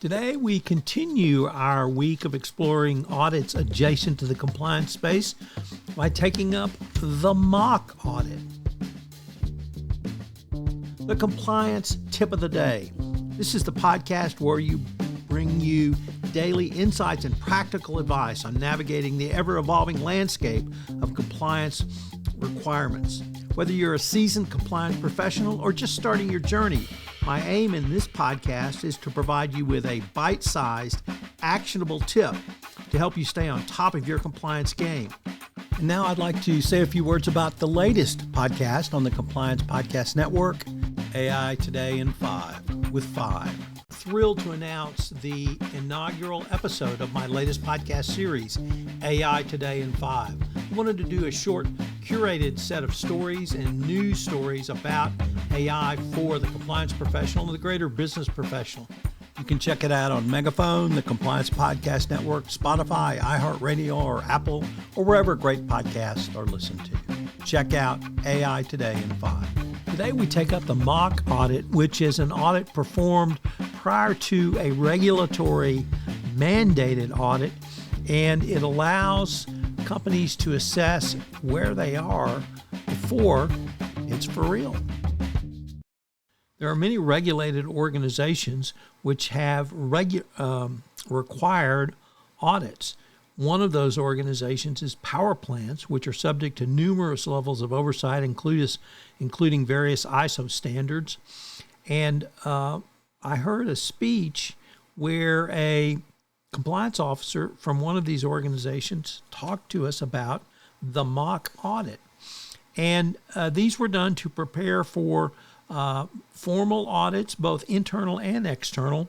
Today, we continue our week of exploring audits adjacent to the compliance space by taking up the mock audit. The compliance tip of the day. This is the podcast where we bring you daily insights and practical advice on navigating the ever-evolving landscape of compliance requirements. Whether you're a seasoned compliance professional or just starting your journey, my aim in this podcast is to provide you with a bite-sized, actionable tip to help you stay on top of your compliance game. And now I'd like to say a few words about the latest podcast on the Compliance Podcast Network, AI Today in 5 with 5. Thrilled to announce the inaugural episode of my latest podcast series, AI Today in 5. I wanted to do a short, curated set of stories and news stories about AI for the compliance professional and the greater business professional. You can check it out on Megaphone, the Compliance Podcast Network, Spotify, iHeartRadio, or Apple, or wherever great podcasts are listened to. Check out AI Today in 5. Today we take up the mock audit, which is an audit performed prior to a regulatory mandated audit, and it allows companies to assess where they are before it's for real. There are many regulated organizations which have required audits. One of those organizations is power plants, which are subject to numerous levels of oversight, including various ISO standards. And I heard a speech where a compliance officer from one of these organizations talked to us about the mock audit. And these were done to prepare for formal audits, both internal and external.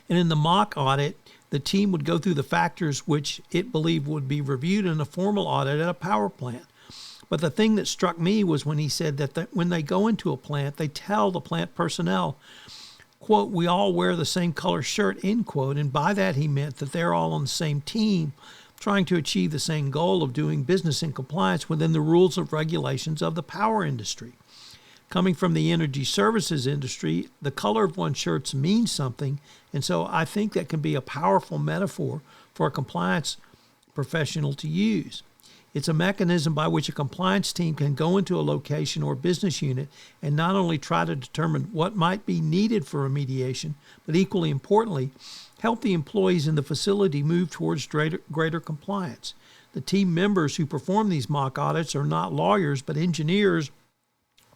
And in the mock audit, the team would go through the factors which it believed would be reviewed in a formal audit at a power plant. But the thing that struck me was when he said that when they go into a plant, they tell the plant personnel, quote, "We all wear the same color shirt," end quote. And by that, he meant that they're all on the same team, trying to achieve the same goal of doing business in compliance within the rules and regulations of the power industry. Coming from the energy services industry, the color of one's shirts means something, and so I think that can be a powerful metaphor for a compliance professional to use. It's a mechanism by which a compliance team can go into a location or business unit and not only try to determine what might be needed for remediation, but equally importantly, help the employees in the facility move towards greater compliance. The team members who perform these mock audits are not lawyers, but engineers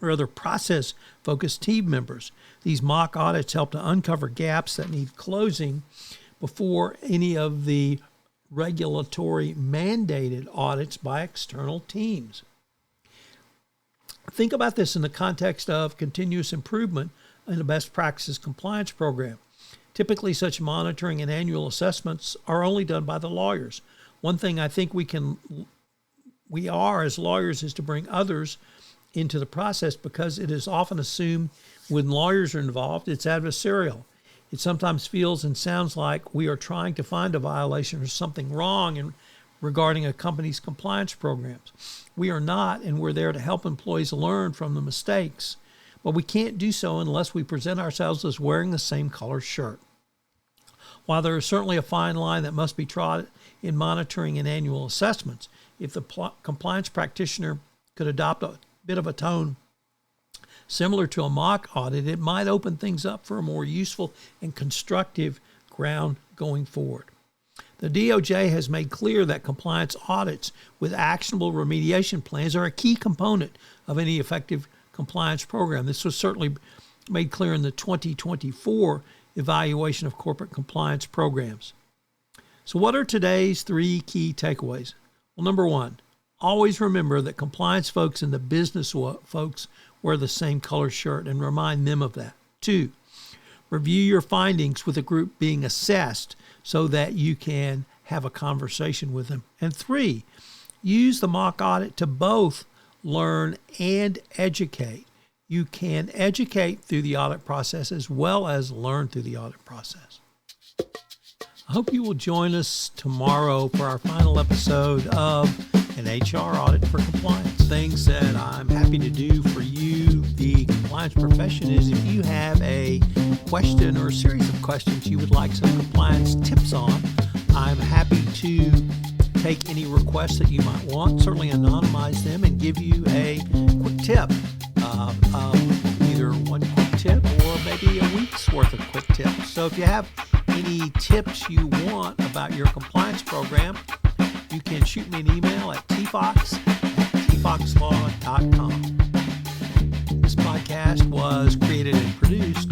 or other process-focused team members. These mock audits help to uncover gaps that need closing before any of the regulatory mandated audits by external teams. Think about this in the context of continuous improvement in a best practices compliance program. Typically, such monitoring and annual assessments are only done by the lawyers. One thing I think we are as lawyers is to bring others into the process, because it is often assumed when lawyers are involved, it's adversarial. It sometimes feels and sounds like we are trying to find a violation or something wrong regarding a company's compliance programs. We are not, and we're there to help employees learn from the mistakes. But we can't do so unless we present ourselves as wearing the same color shirt. While there is certainly a fine line that must be trod in monitoring and annual assessments, if the compliance practitioner could adopt a bit of a tone similar to a mock audit, it might open things up for a more useful and constructive ground going forward. The DOJ has made clear that compliance audits with actionable remediation plans are a key component of any effective compliance program. This was certainly made clear in the 2024 evaluation of corporate compliance programs. So what are today's 3 key takeaways? Well, number 1, always remember that compliance folks and the business folks wear the same color shirt, and remind them of that. 2, review your findings with a group being assessed so that you can have a conversation with them. And 3, use the mock audit to both learn and educate. You can educate through the audit process as well as learn through the audit process. I hope you will join us tomorrow for our final episode of an HR audit for compliance. Things that I'm happy to do for you, the compliance profession, is if you have a question or a series of questions you would like some compliance tips on, I'm happy to take any requests that you might want, certainly anonymize them, and give you a quick tip, either one quick tip or maybe a week's worth of quick tips. So if you have any tips you want about your compliance program, you can shoot me an email at tfox@tfoxlaw.com. This podcast was created and produced